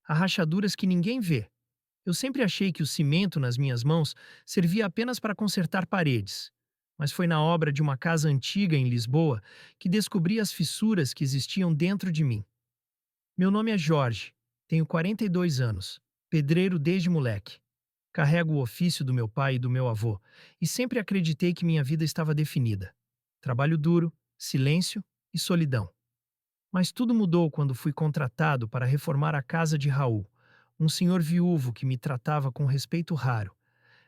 Há rachaduras que ninguém vê. Eu sempre achei que o cimento nas minhas mãos servia apenas para consertar paredes. Mas foi na obra de uma casa antiga em Lisboa que descobri as fissuras que existiam dentro de mim. Meu nome é Jorge, tenho 42 anos, pedreiro desde moleque. Carrego o ofício do meu pai e do meu avô, e sempre acreditei que minha vida estava definida. Trabalho duro, silêncio e solidão. Mas tudo mudou quando fui contratado para reformar a casa de Raul, um senhor viúvo que me tratava com respeito raro.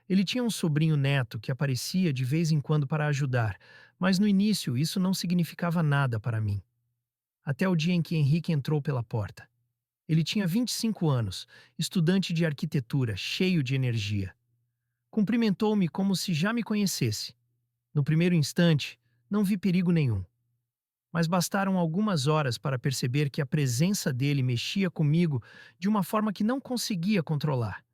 Ele tinha um sobrinho neto que aparecia de vez em quando para ajudar, mas no início isso não significava nada para mim. Até o dia em que Henrique entrou pela porta. Ele tinha 25 anos, estudante de arquitetura, cheio de energia. Cumprimentou-me como se já me conhecesse. No primeiro instante, não vi perigo nenhum. Mas bastaram algumas horas para perceber que a presença dele mexia comigo de uma forma que não conseguia controlar.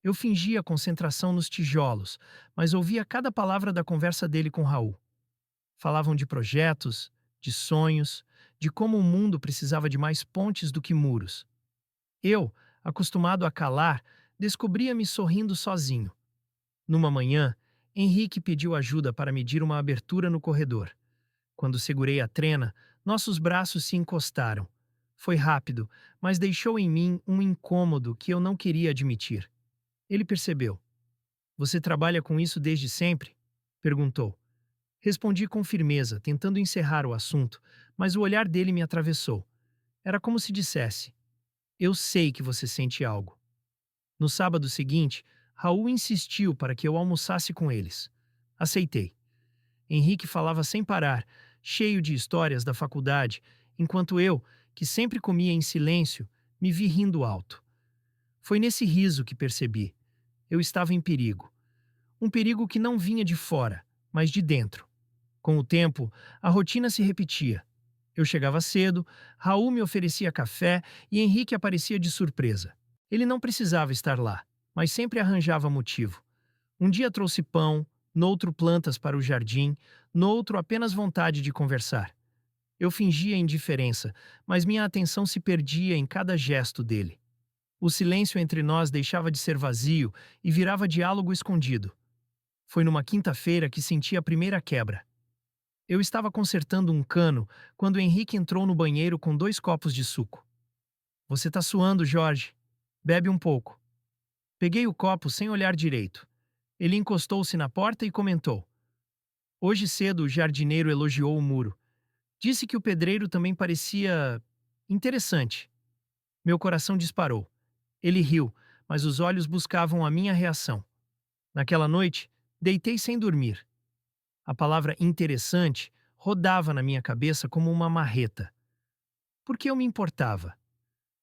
Eu fingia concentração nos tijolos, mas ouvia cada palavra da conversa dele com Raul. Falavam de projetos, de sonhos, de como o mundo precisava de mais pontes do que muros. Eu, acostumado a calar, descobria-me sorrindo sozinho. Numa manhã, Henrique pediu ajuda para medir uma abertura no corredor. Quando segurei a trena, nossos braços se encostaram. Foi rápido, mas deixou em mim um incômodo que eu não queria admitir. Ele percebeu. Você trabalha com isso desde sempre? Perguntou. Respondi com firmeza, tentando encerrar o assunto, mas o olhar dele me atravessou. Era como se dissesse: eu sei que você sente algo. No sábado seguinte, Raul insistiu para que eu almoçasse com eles. Aceitei. Henrique falava sem parar, cheio de histórias da faculdade, enquanto eu, que sempre comia em silêncio, me vi rindo alto. Foi nesse riso que percebi. Eu estava em perigo. Um perigo que não vinha de fora, mas de dentro. Com o tempo, a rotina se repetia. Eu chegava cedo, Raul me oferecia café e Henrique aparecia de surpresa. Ele não precisava estar lá, mas sempre arranjava motivo. Um dia trouxe pão, noutro plantas para o jardim, noutro apenas vontade de conversar. Eu fingia indiferença, mas minha atenção se perdia em cada gesto dele. O silêncio entre nós deixava de ser vazio e virava diálogo escondido. Foi numa quinta-feira que senti a primeira quebra. Eu estava consertando um cano quando Henrique entrou no banheiro com 2 copos de suco. Você tá suando, Jorge. Bebe um pouco. Peguei o copo sem olhar direito. Ele encostou-se na porta e comentou. Hoje cedo o jardineiro elogiou o muro. Disse que o pedreiro também parecia interessante. Meu coração disparou. Ele riu, mas os olhos buscavam a minha reação. Naquela noite, deitei sem dormir. A palavra interessante rodava na minha cabeça como uma marreta. Por que eu me importava?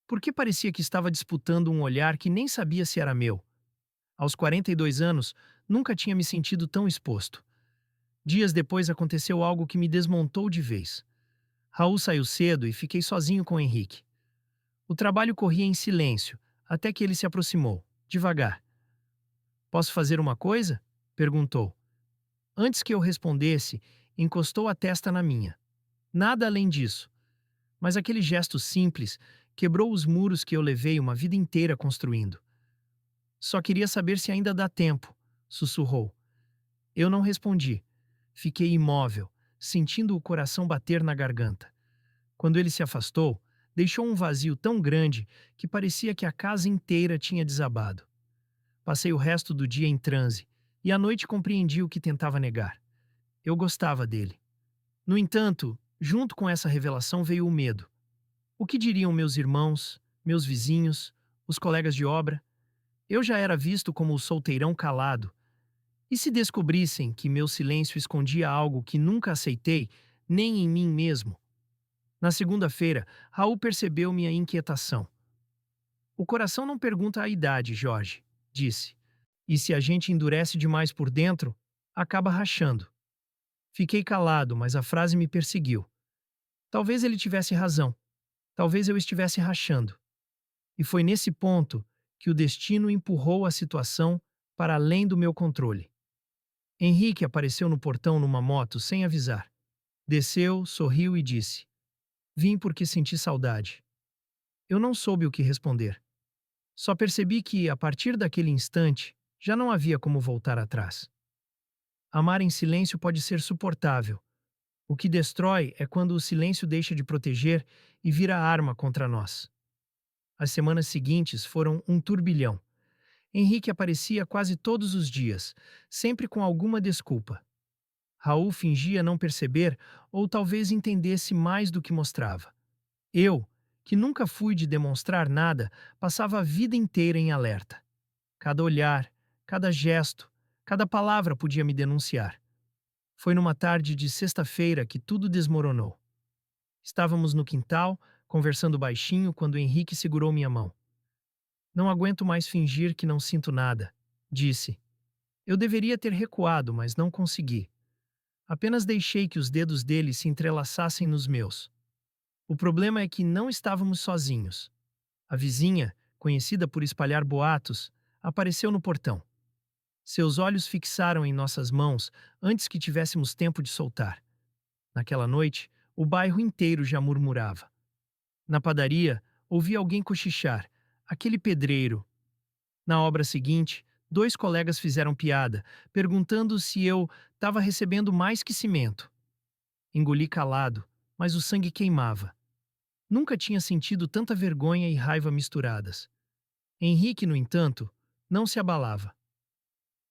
Por que parecia que estava disputando um olhar que nem sabia se era meu? Aos 42 anos, nunca tinha me sentido tão exposto. Dias depois aconteceu algo que me desmontou de vez. Raul saiu cedo e fiquei sozinho com Henrique. O trabalho corria em silêncio, até que ele se aproximou, devagar. Posso fazer uma coisa? Perguntou. Antes que eu respondesse, encostou a testa na minha. Nada além disso. Mas aquele gesto simples quebrou os muros que eu levei uma vida inteira construindo. Só queria saber se ainda dá tempo, sussurrou. Eu não respondi. Fiquei imóvel, sentindo o coração bater na garganta. Quando ele se afastou, deixou um vazio tão grande que parecia que a casa inteira tinha desabado. Passei o resto do dia em transe, e à noite compreendi o que tentava negar. Eu gostava dele. No entanto, junto com essa revelação veio o medo. O que diriam meus irmãos, meus vizinhos, os colegas de obra? Eu já era visto como o solteirão calado. E se descobrissem que meu silêncio escondia algo que nunca aceitei, nem em mim mesmo? Na segunda-feira, Raul percebeu minha inquietação. O coração não pergunta a idade, Jorge, disse. E se a gente endurece demais por dentro, acaba rachando. Fiquei calado, mas a frase me perseguiu. Talvez ele tivesse razão. Talvez eu estivesse rachando. E foi nesse ponto que o destino empurrou a situação para além do meu controle. Henrique apareceu no portão numa moto sem avisar. Desceu, sorriu e disse: Vim porque senti saudade. Eu não soube o que responder. Só percebi que, a partir daquele instante, já não havia como voltar atrás. Amar em silêncio pode ser suportável. O que destrói é quando o silêncio deixa de proteger e vira arma contra nós. As semanas seguintes foram um turbilhão. Henrique aparecia quase todos os dias, sempre com alguma desculpa. Raul fingia não perceber ou talvez entendesse mais do que mostrava. Eu, que nunca fui de demonstrar nada, passava a vida inteira em alerta. Cada olhar, cada gesto, cada palavra podia me denunciar. Foi numa tarde de sexta-feira que tudo desmoronou. Estávamos no quintal, conversando baixinho, quando Henrique segurou minha mão. Não aguento mais fingir que não sinto nada, disse. Eu deveria ter recuado, mas não consegui. Apenas deixei que os dedos dele se entrelaçassem nos meus. O problema é que não estávamos sozinhos. A vizinha, conhecida por espalhar boatos, apareceu no portão. Seus olhos fixaram em nossas mãos antes que tivéssemos tempo de soltar. Naquela noite, o bairro inteiro já murmurava. Na padaria, ouvi alguém cochichar. Aquele pedreiro. Na obra seguinte, dois colegas fizeram piada, perguntando se eu estava recebendo mais que cimento. Engoli calado, mas o sangue queimava. Nunca tinha sentido tanta vergonha e raiva misturadas. Henrique, no entanto, não se abalava.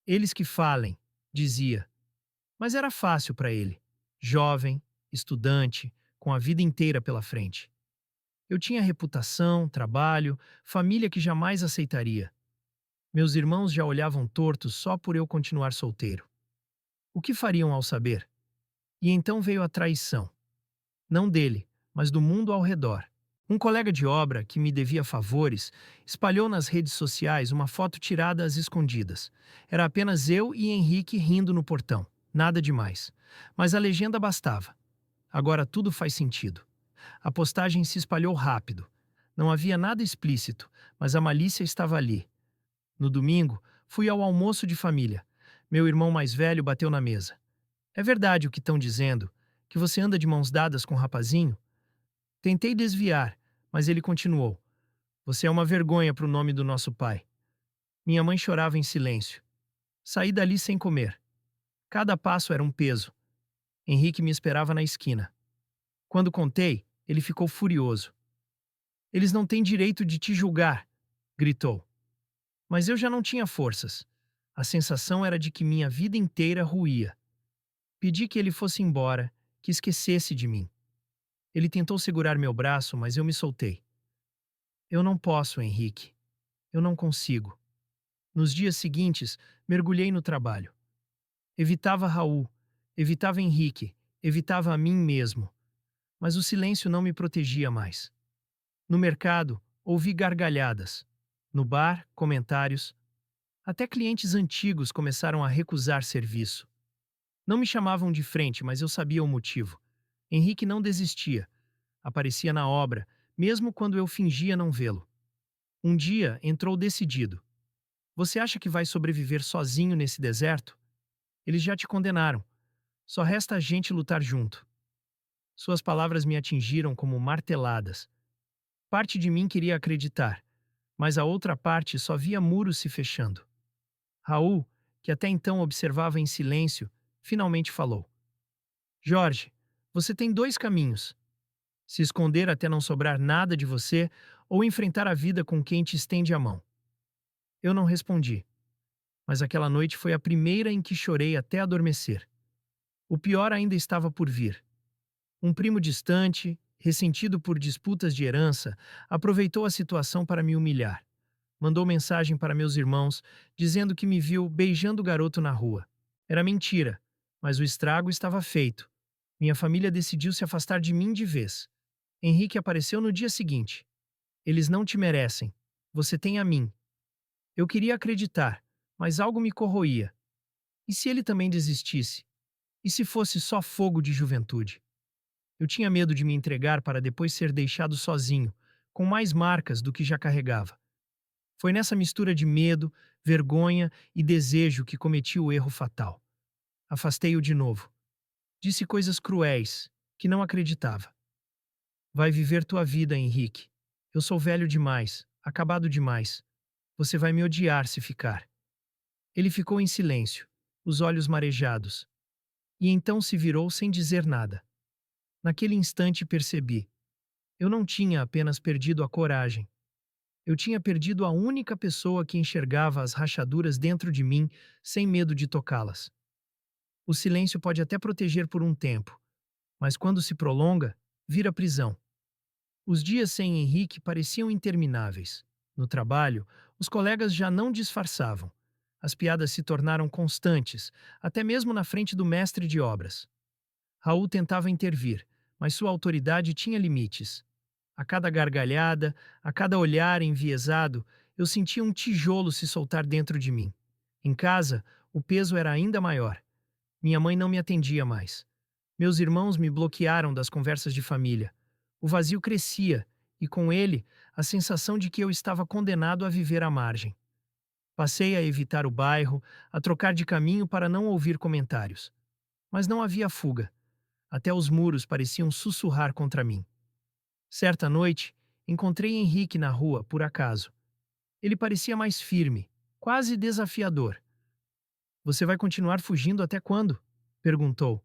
Eles que falem, dizia. Mas era fácil para ele. Jovem, estudante, com a vida inteira pela frente. Eu tinha reputação, trabalho, família que jamais aceitaria. Meus irmãos já olhavam tortos só por eu continuar solteiro. O que fariam ao saber? E então veio a traição. Não dele, mas do mundo ao redor. Um colega de obra, que me devia favores, espalhou nas redes sociais uma foto tirada às escondidas. Era apenas eu e Henrique rindo no portão. Nada demais. Mas a legenda bastava. Agora tudo faz sentido. A postagem se espalhou rápido. Não havia nada explícito, mas a malícia estava ali. No domingo, fui ao almoço de família. Meu irmão mais velho bateu na mesa. É verdade o que estão dizendo? Que você anda de mãos dadas com o rapazinho? Tentei desviar, mas ele continuou. Você é uma vergonha para o nome do nosso pai. Minha mãe chorava em silêncio. Saí dali sem comer. Cada passo era um peso. Henrique me esperava na esquina. Quando contei, ele ficou furioso. Eles não têm direito de te julgar, gritou. Mas eu já não tinha forças. A sensação era de que minha vida inteira ruía. Pedi que ele fosse embora, que esquecesse de mim. Ele tentou segurar meu braço, mas eu me soltei. Eu não posso, Henrique. Eu não consigo. Nos dias seguintes, mergulhei no trabalho. Evitava Raul, evitava Henrique, evitava a mim mesmo. Mas o silêncio não me protegia mais. No mercado, ouvi gargalhadas. No bar, comentários. Até clientes antigos começaram a recusar serviço. Não me chamavam de frente, mas eu sabia o motivo. Henrique não desistia. Aparecia na obra, mesmo quando eu fingia não vê-lo. Um dia entrou decidido. Você acha que vai sobreviver sozinho nesse deserto? Eles já te condenaram. Só resta a gente lutar junto. Suas palavras me atingiram como marteladas. Parte de mim queria acreditar, mas a outra parte só via muros se fechando. Raul, que até então observava em silêncio, finalmente falou. Jorge, você tem dois caminhos. Se esconder até não sobrar nada de você ou enfrentar a vida com quem te estende a mão. Eu não respondi, mas aquela noite foi a primeira em que chorei até adormecer. O pior ainda estava por vir. Um primo distante, ressentido por disputas de herança, aproveitou a situação para me humilhar. Mandou mensagem para meus irmãos, dizendo que me viu beijando o garoto na rua. Era mentira, mas o estrago estava feito. Minha família decidiu se afastar de mim de vez. Henrique apareceu no dia seguinte. Eles não te merecem. Você tem a mim. Eu queria acreditar, mas algo me corroía. E se ele também desistisse? E se fosse só fogo de juventude? Eu tinha medo de me entregar para depois ser deixado sozinho, com mais marcas do que já carregava. Foi nessa mistura de medo, vergonha e desejo que cometi o erro fatal. Afastei-o de novo. Disse coisas cruéis, que não acreditava. Vai viver tua vida, Henrique. Eu sou velho demais, acabado demais. Você vai me odiar se ficar. Ele ficou em silêncio, os olhos marejados, e então se virou sem dizer nada. Naquele instante percebi. Eu não tinha apenas perdido a coragem. Eu tinha perdido a única pessoa que enxergava as rachaduras dentro de mim sem medo de tocá-las. O silêncio pode até proteger por um tempo, mas quando se prolonga, vira prisão. Os dias sem Henrique pareciam intermináveis. No trabalho, os colegas já não disfarçavam. As piadas se tornaram constantes, até mesmo na frente do mestre de obras. Raul tentava intervir, mas sua autoridade tinha limites. A cada gargalhada, a cada olhar enviesado, eu sentia um tijolo se soltar dentro de mim. Em casa, o peso era ainda maior. Minha mãe não me atendia mais. Meus irmãos me bloquearam das conversas de família. O vazio crescia, e com ele, a sensação de que eu estava condenado a viver à margem. Passei a evitar o bairro, a trocar de caminho para não ouvir comentários. Mas não havia fuga. Até os muros pareciam sussurrar contra mim. Certa noite, encontrei Henrique na rua, por acaso. Ele parecia mais firme, quase desafiador. Você vai continuar fugindo até quando? Perguntou.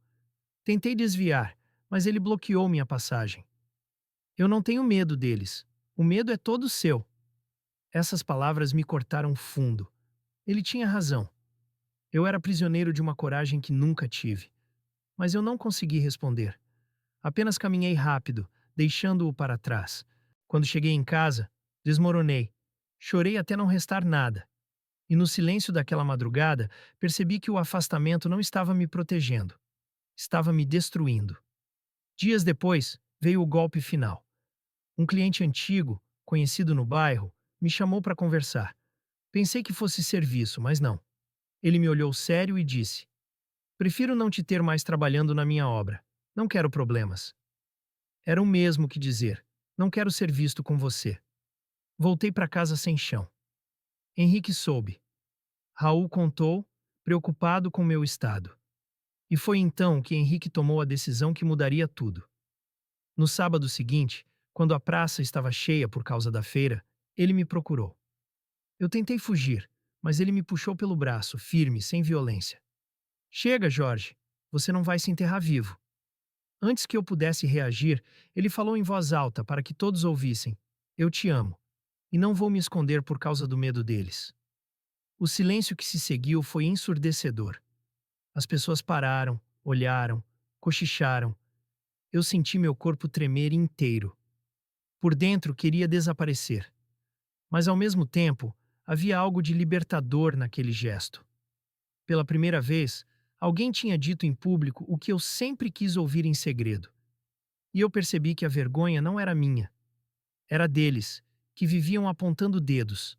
Tentei desviar, mas ele bloqueou minha passagem. Eu não tenho medo deles. O medo é todo seu. Essas palavras me cortaram fundo. Ele tinha razão. Eu era prisioneiro de uma coragem que nunca tive. Mas eu não consegui responder. Apenas caminhei rápido, deixando-o para trás. Quando cheguei em casa, desmoronei. Chorei até não restar nada. E no silêncio daquela madrugada, percebi que o afastamento não estava me protegendo. Estava me destruindo. Dias depois, veio o golpe final. Um cliente antigo, conhecido no bairro, me chamou para conversar. Pensei que fosse serviço, mas não. Ele me olhou sério e disse: Prefiro não te ter mais trabalhando na minha obra. Não quero problemas. Era o mesmo que dizer: Não quero ser visto com você. Voltei para casa sem chão. Henrique soube. Raul contou, preocupado com meu estado. E foi então que Henrique tomou a decisão que mudaria tudo. No sábado seguinte, quando a praça estava cheia por causa da feira, ele me procurou. Eu tentei fugir, mas ele me puxou pelo braço, firme, sem violência. Chega, Jorge, você não vai se enterrar vivo. Antes que eu pudesse reagir, ele falou em voz alta para que todos ouvissem: Eu te amo, e não vou me esconder por causa do medo deles. O silêncio que se seguiu foi ensurdecedor. As pessoas pararam, olharam, cochicharam. Eu senti meu corpo tremer inteiro. Por dentro queria desaparecer. Mas ao mesmo tempo, havia algo de libertador naquele gesto. Pela primeira vez, alguém tinha dito em público o que eu sempre quis ouvir em segredo. E eu percebi que a vergonha não era minha. Era deles, que viviam apontando dedos.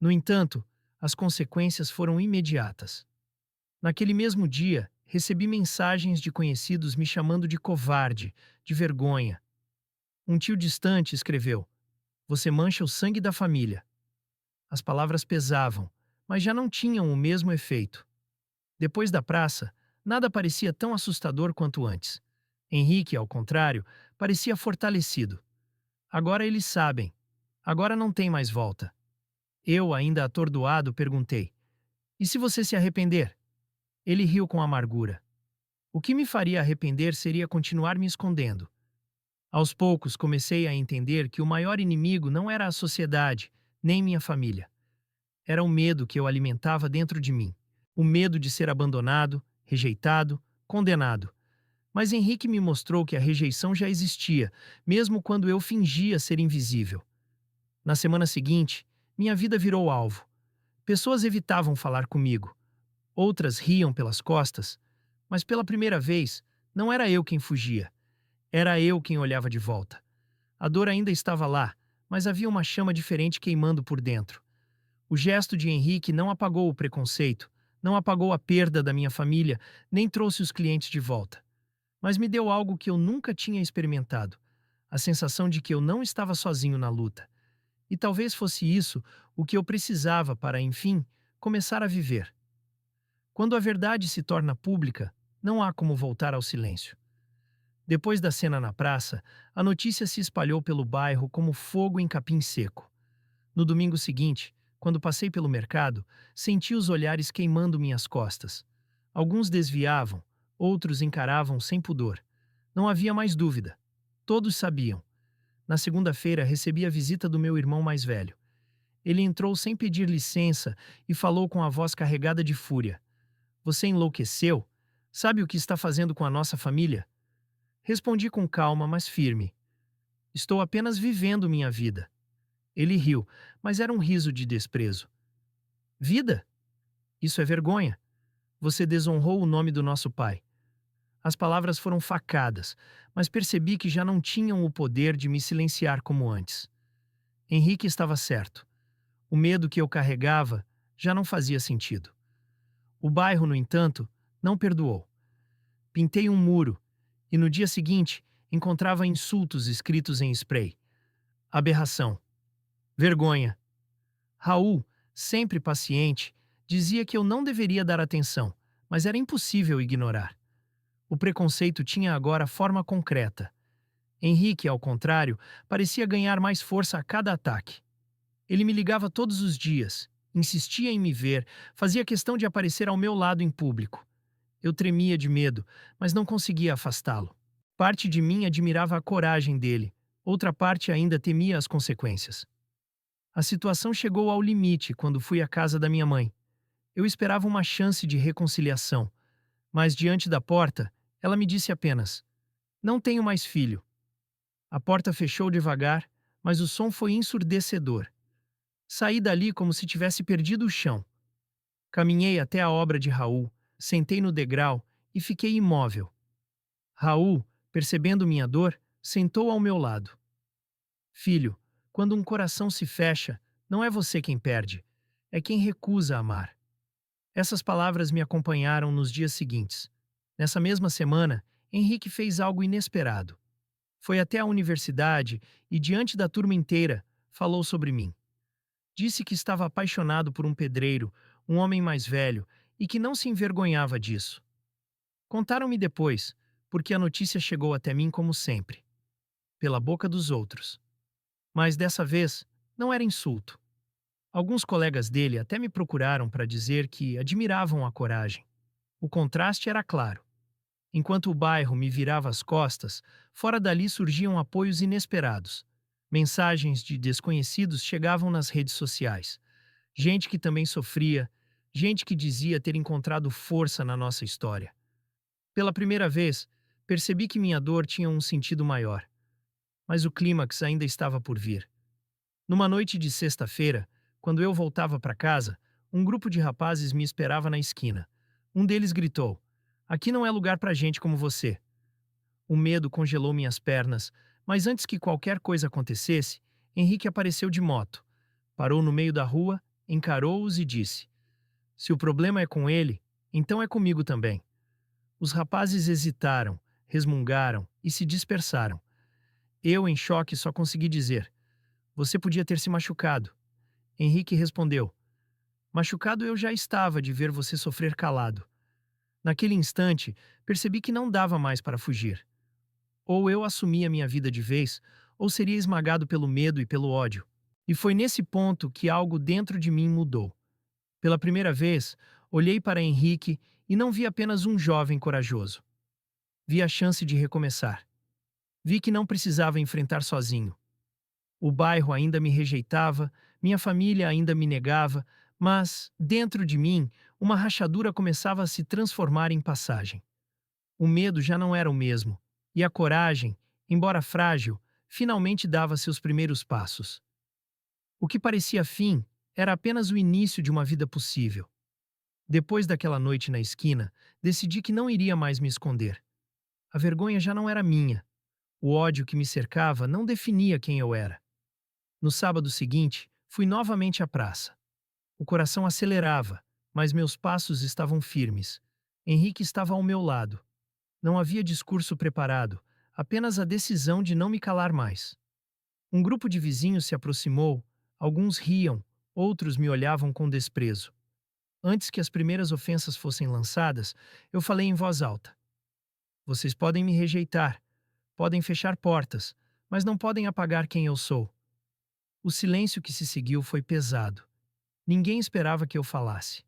No entanto, as consequências foram imediatas. Naquele mesmo dia, recebi mensagens de conhecidos me chamando de covarde, de vergonha. Um tio distante escreveu: Você mancha o sangue da família. As palavras pesavam, mas já não tinham o mesmo efeito. Depois da praça, nada parecia tão assustador quanto antes. Henrique, ao contrário, parecia fortalecido. Agora eles sabem. Agora não tem mais volta. Eu, ainda atordoado, perguntei: E se você se arrepender? Ele riu com amargura. O que me faria arrepender seria continuar me escondendo. Aos poucos comecei a entender que o maior inimigo não era a sociedade, nem minha família. Era o medo que eu alimentava dentro de mim. O medo de ser abandonado, rejeitado, condenado. Mas Henrique me mostrou que a rejeição já existia, mesmo quando eu fingia ser invisível. Na semana seguinte, minha vida virou alvo. Pessoas evitavam falar comigo. Outras riam pelas costas. Mas pela primeira vez, não era eu quem fugia. Era eu quem olhava de volta. A dor ainda estava lá, mas havia uma chama diferente queimando por dentro. O gesto de Henrique não apagou o preconceito, não apagou a perda da minha família, nem trouxe os clientes de volta. Mas me deu algo que eu nunca tinha experimentado: a sensação de que eu não estava sozinho na luta. E talvez fosse isso o que eu precisava para, enfim, começar a viver. Quando a verdade se torna pública, não há como voltar ao silêncio. Depois da cena na praça, a notícia se espalhou pelo bairro como fogo em capim seco. No domingo seguinte, quando passei pelo mercado, senti os olhares queimando minhas costas. Alguns desviavam, outros encaravam sem pudor. Não havia mais dúvida. Todos sabiam. Na segunda-feira, recebi a visita do meu irmão mais velho. Ele entrou sem pedir licença e falou com a voz carregada de fúria. Você enlouqueceu? Sabe o que está fazendo com a nossa família? Respondi com calma, mas firme. Estou apenas vivendo minha vida. Ele riu, mas era um riso de desprezo. Vida? Isso é vergonha. Você desonrou o nome do nosso pai. As palavras foram facadas, mas percebi que já não tinham o poder de me silenciar como antes. Henrique estava certo. O medo que eu carregava já não fazia sentido. O bairro, no entanto, não perdoou. Pintei um muro e no dia seguinte encontrava insultos escritos em spray. Aberração. Vergonha. Raul, sempre paciente, dizia que eu não deveria dar atenção, mas era impossível ignorar. O preconceito tinha agora forma concreta. Henrique, ao contrário, parecia ganhar mais força a cada ataque. Ele me ligava todos os dias, insistia em me ver, fazia questão de aparecer ao meu lado em público. Eu tremia de medo, mas não conseguia afastá-lo. Parte de mim admirava a coragem dele, outra parte ainda temia as consequências. A situação chegou ao limite quando fui à casa da minha mãe. Eu esperava uma chance de reconciliação, mas diante da porta, ela me disse apenas: Não tenho mais filho. A porta fechou devagar, mas o som foi ensurdecedor. Saí dali como se tivesse perdido o chão. Caminhei até a obra de Raul, sentei no degrau e fiquei imóvel. Raul, percebendo minha dor, sentou ao meu lado. Filho, quando um coração se fecha, não é você quem perde, é quem recusa amar. Essas palavras me acompanharam nos dias seguintes. Nessa mesma semana, Henrique fez algo inesperado. Foi até a universidade e, diante da turma inteira, falou sobre mim. Disse que estava apaixonado por um pedreiro, um homem mais velho, e que não se envergonhava disso. Contaram-me depois, porque a notícia chegou até mim como sempre, pela boca dos outros. Mas dessa vez, não era insulto. Alguns colegas dele até me procuraram para dizer que admiravam a coragem. O contraste era claro. Enquanto o bairro me virava as costas, fora dali surgiam apoios inesperados. Mensagens de desconhecidos chegavam nas redes sociais. Gente que também sofria, gente que dizia ter encontrado força na nossa história. Pela primeira vez, percebi que minha dor tinha um sentido maior. Mas o clímax ainda estava por vir. Numa noite de sexta-feira, quando eu voltava para casa, um grupo de rapazes me esperava na esquina. Um deles gritou: Aqui não é lugar para gente como você. O medo congelou minhas pernas, mas antes que qualquer coisa acontecesse, Henrique apareceu de moto. Parou no meio da rua, encarou-os e disse: Se o problema é com ele, então é comigo também. Os rapazes hesitaram, resmungaram e se dispersaram. Eu, em choque, só consegui dizer: Você podia ter se machucado. Henrique respondeu: Machucado eu já estava de ver você sofrer calado. Naquele instante, percebi que não dava mais para fugir. Ou eu assumia minha vida de vez, ou seria esmagado pelo medo e pelo ódio. E foi nesse ponto que algo dentro de mim mudou. Pela primeira vez, olhei para Henrique e não vi apenas um jovem corajoso. Vi a chance de recomeçar. Vi que não precisava enfrentar sozinho. O bairro ainda me rejeitava, minha família ainda me negava, mas, dentro de mim, uma rachadura começava a se transformar em passagem. O medo já não era o mesmo, e a coragem, embora frágil, finalmente dava seus primeiros passos. O que parecia fim era apenas o início de uma vida possível. Depois daquela noite na esquina, decidi que não iria mais me esconder. A vergonha já não era minha. O ódio que me cercava não definia quem eu era. No sábado seguinte, fui novamente à praça. O coração acelerava, mas meus passos estavam firmes. Henrique estava ao meu lado. Não havia discurso preparado, apenas a decisão de não me calar mais. Um grupo de vizinhos se aproximou, alguns riam, outros me olhavam com desprezo. Antes que as primeiras ofensas fossem lançadas, eu falei em voz alta: Vocês podem me rejeitar, podem fechar portas, mas não podem apagar quem eu sou. O silêncio que se seguiu foi pesado. Ninguém esperava que eu falasse.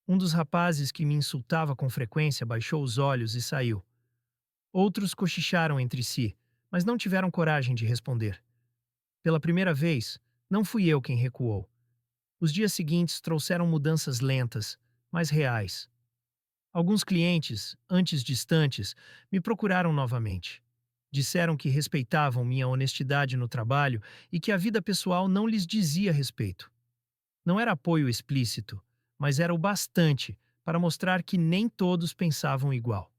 Um dos rapazes que me insultava com frequência baixou os olhos e saiu. Outros cochicharam entre si, mas não tiveram coragem de responder. Pela primeira vez, não fui eu quem recuou. Os dias seguintes trouxeram mudanças lentas, mas reais. Alguns clientes, antes distantes, me procuraram novamente. Disseram que respeitavam minha honestidade no trabalho e que a vida pessoal não lhes dizia respeito. Não era apoio explícito, mas era o bastante para mostrar que nem todos pensavam igual.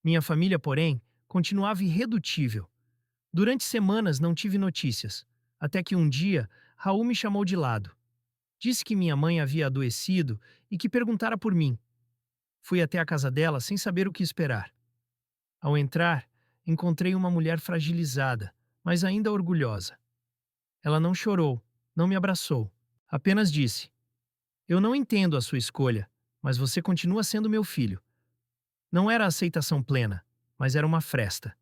Minha família, porém, continuava irredutível. Durante semanas não tive notícias, até que um dia Raul me chamou de lado. Disse que minha mãe havia adoecido e que perguntara por mim. Fui até a casa dela sem saber o que esperar. Ao entrar, encontrei uma mulher fragilizada, mas ainda orgulhosa. Ela não chorou, não me abraçou. Apenas disse: "Eu não entendo a sua escolha, mas você continua sendo meu filho." Não era aceitação plena, mas era uma fresta.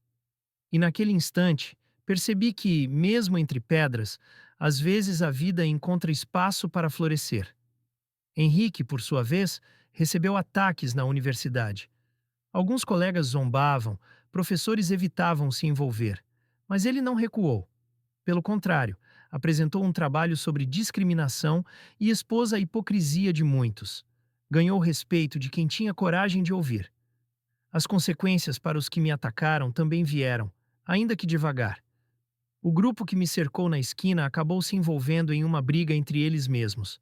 E naquele instante, percebi que, mesmo entre pedras, às vezes a vida encontra espaço para florescer. Henrique, por sua vez, recebeu ataques na universidade. Alguns colegas zombavam, professores evitavam se envolver, mas ele não recuou. Pelo contrário, apresentou um trabalho sobre discriminação e expôs a hipocrisia de muitos. Ganhou o respeito de quem tinha coragem de ouvir. As consequências para os que me atacaram também vieram, ainda que devagar. O grupo que me cercou na esquina acabou se envolvendo em uma briga entre eles mesmos.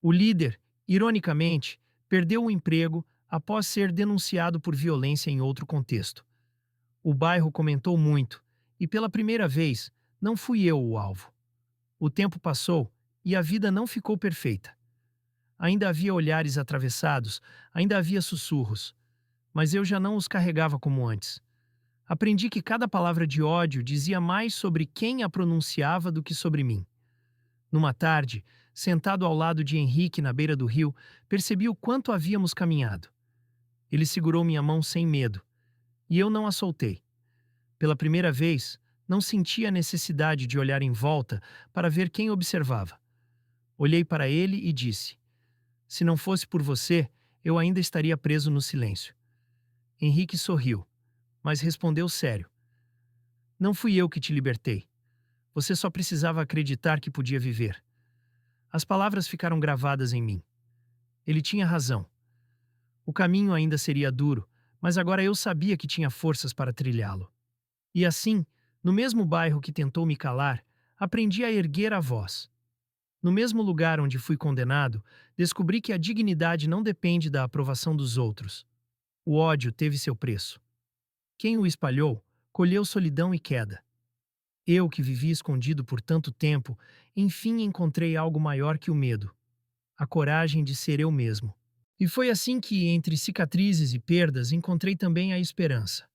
O líder, ironicamente, perdeu o emprego após ser denunciado por violência em outro contexto. O bairro comentou muito, e pela primeira vez, não fui eu o alvo. O tempo passou e a vida não ficou perfeita. Ainda havia olhares atravessados, ainda havia sussurros, mas eu já não os carregava como antes. Aprendi que cada palavra de ódio dizia mais sobre quem a pronunciava do que sobre mim. Numa tarde, sentado ao lado de Henrique na beira do rio, percebi o quanto havíamos caminhado. Ele segurou minha mão sem medo, e eu não a soltei. Pela primeira vez, não senti a necessidade de olhar em volta para ver quem observava. Olhei para ele e disse: "Se não fosse por você, eu ainda estaria preso no silêncio." Henrique sorriu, mas respondeu sério: "Não fui eu que te libertei. Você só precisava acreditar que podia viver." As palavras ficaram gravadas em mim. Ele tinha razão. O caminho ainda seria duro, mas agora eu sabia que tinha forças para trilhá-lo. E assim, no mesmo bairro que tentou me calar, aprendi a erguer a voz. No mesmo lugar onde fui condenado, descobri que a dignidade não depende da aprovação dos outros. O ódio teve seu preço. Quem o espalhou, colheu solidão e queda. Eu, que vivi escondido por tanto tempo, enfim encontrei algo maior que o medo: a coragem de ser eu mesmo. E foi assim que, entre cicatrizes e perdas, encontrei também a esperança.